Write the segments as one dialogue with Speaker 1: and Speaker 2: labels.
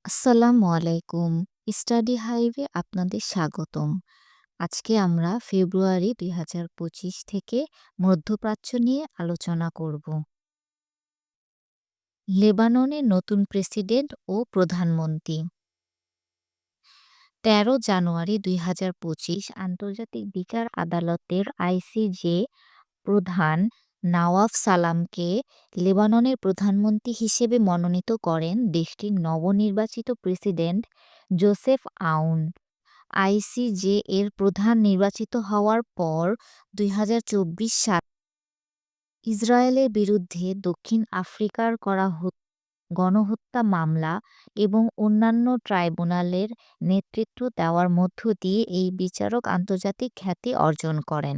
Speaker 1: আসসালামু আলাইকুম। স্টাডি হাইভে আপনাদের স্বাগতম। আজকে আমরা ফেব্রুয়ারি ২০২৫ থেকে মধ্যপ্রাচ্য নিয়ে আলোচনা করব। লেবাননের নতুন প্রেসিডেন্ট ও প্রধানমন্ত্রী। ১৩ জানুয়ারি ২০২৫ আন্তর্জাতিক বিচার আদালতের আইসিজে প্রধান নওয়াফ সালামকে লেবাননের প্রধানমন্ত্রী হিসেবে মনোনীত করেন দেশটির নবনির্বাচিত প্রেসিডেন্ট জোসেফ আউন। আইসিজে এর প্রধান নির্বাচিত হওয়ার পর ২০২৪ সালে ইসরায়েলের বিরুদ্ধে দক্ষিণ আফ্রিকার করা গণহত্যা মামলা এবং অন্যান্য ট্রাইব্যুনালের নেতৃত্ব দেওয়ার মধ্য দিয়ে এই বিচারক আন্তর্জাতিক খ্যাতি অর্জন করেন।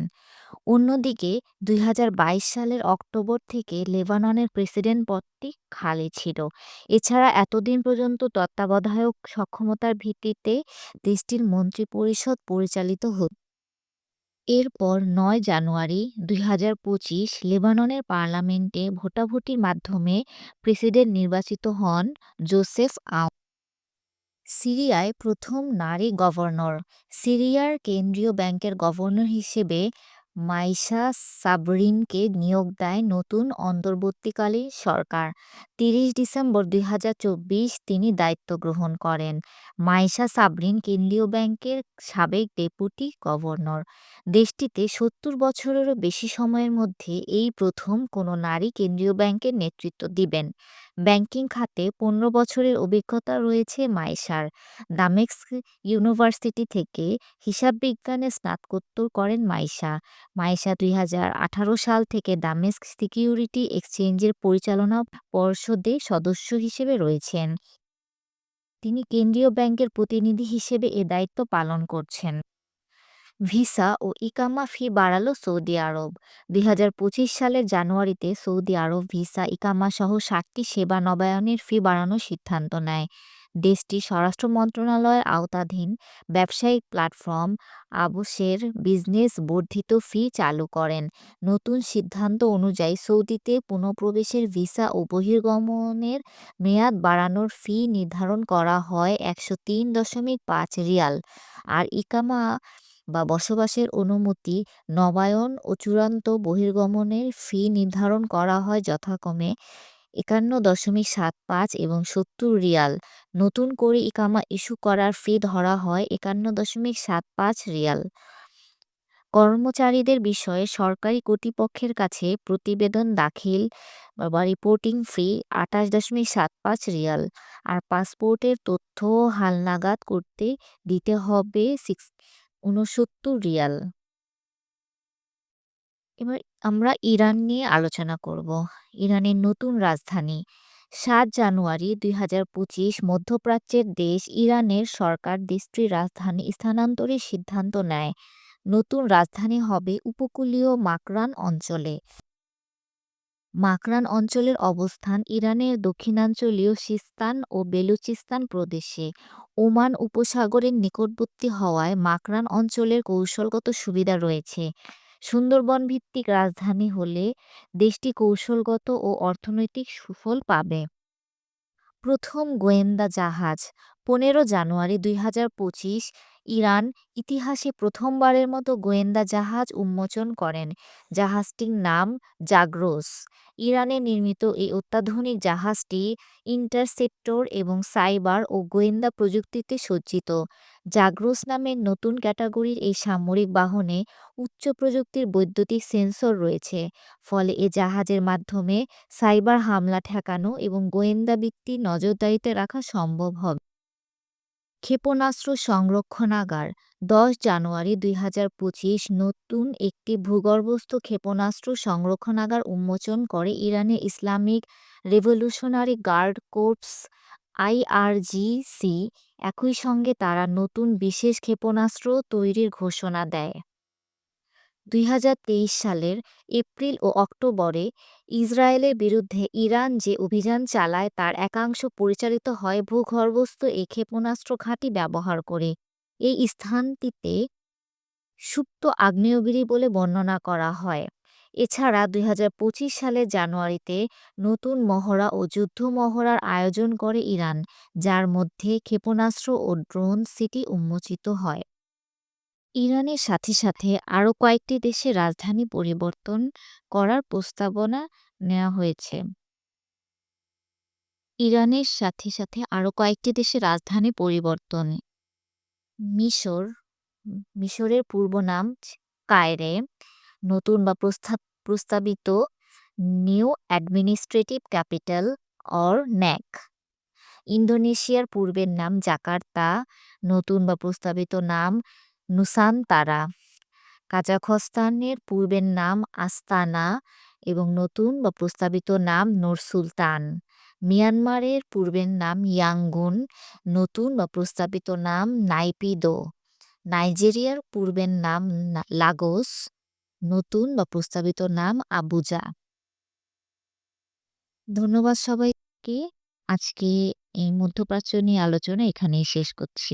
Speaker 1: অন্যদিকে ২০২২ সালের অক্টোবর থেকে লেবাননের প্রেসিডেন্ট পদটি খালি ছিল। এছাড়া এতদিন পর্যন্ত তত্ত্বাবধায়ক সক্ষমতার ভিত্তিতে দেশটির মন্ত্রিপরিষদ পরিচালিত হতো। এরপর ৯ জানুয়ারি ২০২৫ লেবাননের পার্লামেন্টে ভোটাভুটির মাধ্যমে প্রেসিডেন্ট নির্বাচিত হন জোসেফ আউন। সিরিয়ায় প্রথম নারী গভর্নর। সিরিয়ার কেন্দ্রীয় ব্যাংকের গভর্নর হিসেবে মাইশা সাবরিনকে নিয়োগ দেয় নতুন অন্তর্বর্তীকালীন সরকার। ৩০ ডিসেম্বর ২০২৪ তিনি দায়িত্ব গ্রহণ করেন। মাইশা সাবরিন কেন্দ্রীয় ব্যাংকের সাবেক ডেপুটি গভর্নর। দেশটিতে ৭০ বছরেরও বেশি সময়ের মধ্যে এই প্রথম কোনো নারী কেন্দ্রীয় ব্যাংকের নেতৃত্ব দিবেন। ব্যাংকিং খাতে ১৫ বছরের অভিজ্ঞতা রয়েছে মাইশার। দামেস্ক ইউনিভার্সিটি থেকে হিসাববিজ্ঞানে স্নাতকোত্তর করেন মাইশা। মাইশা ২০১৮ সাল থেকে দামেস্ক সিকিউরিটি এক্সচেঞ্জের পরিচালনা পর্ষদে সদস্য হিসেবে রয়েছেন। তিনি কেন্দ্রীয় ব্যাংকের প্রতিনিধি হিসেবে এ দায়িত্ব পালন করছেন। ভিসা ও ইকামা ফি বাড়ালো সৌদি আরব। ২০২৫ সালের জানুয়ারিতে সৌদি আরব ভিসা ইকামা সহ ৭টি সেবা নবায়নের ফি বাড়ানোর সিদ্ধান্ত নেয়। দেশটির স্বরাষ্ট্র মন্ত্রণালয়ের আওতাধীন ব্যবসায়িক প্ল্যাটফর্ম আবসের বিজনেস বর্ধিত ফি চালু করেন। নতুন সিদ্ধান্ত অনুযায়ী সৌদিতে পুনঃপ্রবেশের ভিসা ও বহির্গমনের মেয়াদ বাড়ানোর ফি নির্ধারণ করা হয় ১০৩.৫ রিয়াল, আর ইকামা বা বসবাসের অনুমতি নবায়ন ও চূড়ান্ত বহির্গমনের ফি নির্ধারণ করা হয় যথাক্রমে ৫১.৭৫ এবং ৭০ রিয়াল। নতুন করে ইকামা ইস্যু করার ফি ধরা হয় ৫১.৭৫ রিয়াল। কর্মচারীদের বিষয়ে সরকারি কর্তৃপক্ষের কাছে প্রতিবেদন দাখিল বা রিপোর্টিং ফি ২৮.৭৫ রিয়াল, আর পাসপোর্টের তথ্য হালনাগাদ করতে দিতে হবে ৬৯ রিয়াল। এবার আমরা ইরান নিয়ে আলোচনা করব। ইরানের নতুন রাজধানী। ৭ জানুয়ারি ২০২৫ মধ্যপ্রাচ্যের দেশ ইরানের সরকার দেশটির রাজধানী স্থানান্তরের সিদ্ধান্ত নেয়। নতুন রাজধানী হবে উপকূলীয় মাকরান অঞ্চলে। মাকরান অঞ্চলের অবস্থান ইরানের দক্ষিণাঞ্চলীয় সিস্তান ও বেলুচিস্তান প্রদেশে। ওমান উপসাগরের নিকটবর্তী হওয়ায় মাকরান অঞ্চলের কৌশলগত সুবিধা রয়েছে। সুন্দরবন ভিত্তিক রাজধানী হলে দেশটি কৌশলগত ও অর্থনৈতিক সুফল পাবে। প্রথম গোয়েন্দা জাহাজ। ১৫ জানুয়ারি ২০২৫ ইরান ইতিহাসে প্রথমবারের মতো গোয়েন্দা জাহাজ উন্মোচন করেন। জাহাজটির নাম জাগ্রোস। ইরানে নির্মিত এই অত্যাধুনিক জাহাজটি ইন্টারসেপ্টর এবং সাইবার ও গোয়েন্দা প্রযুক্তিতে সজ্জিত। জাগ্রোস নামের নতুন ক্যাটাগরির এই সামরিক বাহনে উচ্চ প্রযুক্তির বৈদ্যুতিক সেন্সর রয়েছে। ফলে এ জাহাজের মাধ্যমে সাইবার হামলা ঠেকানো এবং গোয়েন্দা ভিত্তিক নজরদারিতে রাখা সম্ভব হবে। ক্ষেপণাস্ত্র সংরক্ষণাগার। ১০ জানুয়ারি ২০২৫ নতুন একটি ভূগর্ভস্থ ক্ষেপণাস্ত্র সংরক্ষণাগার উন্মোচন করে ইরানের ইসলামিক রেভলিউশনারি গার্ড কোর্পস আইআরজিসি। একই সঙ্গে তারা নতুন বিশেষ ক্ষেপণাস্ত্র তৈরির ঘোষণা দেয়। ২০২৩ সালের এপ্রিল ও অক্টোবরে ইসরায়েলের বিরুদ্ধে ইরান যে অভিযান চালায় তার একাংশ পরিচালিত হয় ভূগর্ভস্থ এই ক্ষেপণাস্ত্র ঘাঁটি ব্যবহার করে। এই স্থানটিতে সুপ্ত আগ্নেয়গিরি বলে বর্ণনা করা হয়। এছাড়া ২০২৫ সালের জানুয়ারিতে নতুন মহড়া ও যুদ্ধ মহড়ার আয়োজন করে ইরান, যার মধ্যে ক্ষেপণাস্ত্র ও ড্রোন সিটি উন্মোচিত হয়। ইরানের সাথে সাথে আরও কয়েকটি দেশে রাজধানী পরিবর্তন করার প্রস্তাবনা নেওয়া হয়েছে। ইরানের সাথে সাথে আরও কয়েকটি দেশে রাজধানী পরিবর্তন। মিশর, মিশরের পূর্ব নাম কায়রে, নতুন বা প্রস্তাবিত নিউ অ্যাডমিনিস্ট্রেটিভ ক্যাপিটাল অর ন্যাক। ইন্দোনেশিয়ার পূর্বের নাম জাকার্তা, নতুন বা প্রস্তাবিত নাম নুসানতারা। কাজাখস্তানের পূর্বের নাম আস্তানা এবং নতুন বা প্রস্তাবিত নাম নূর-সুলতান। মিয়ানমারের পূর্বের নাম ইয়াঙ্গুন, নতুন বা প্রস্তাবিত নাম নাইপিদো। নাইজেরিয়ার পূর্বের নাম লাগোস, নতুন বা প্রস্তাবিত নাম আবুজা। ধন্যবাদ সবাইকে। আজকে এই মধ্যপ্রাচ্য নিয়ে আলোচনা এখানেই শেষ করছি।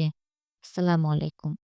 Speaker 1: আসসালামু আলাইকুম।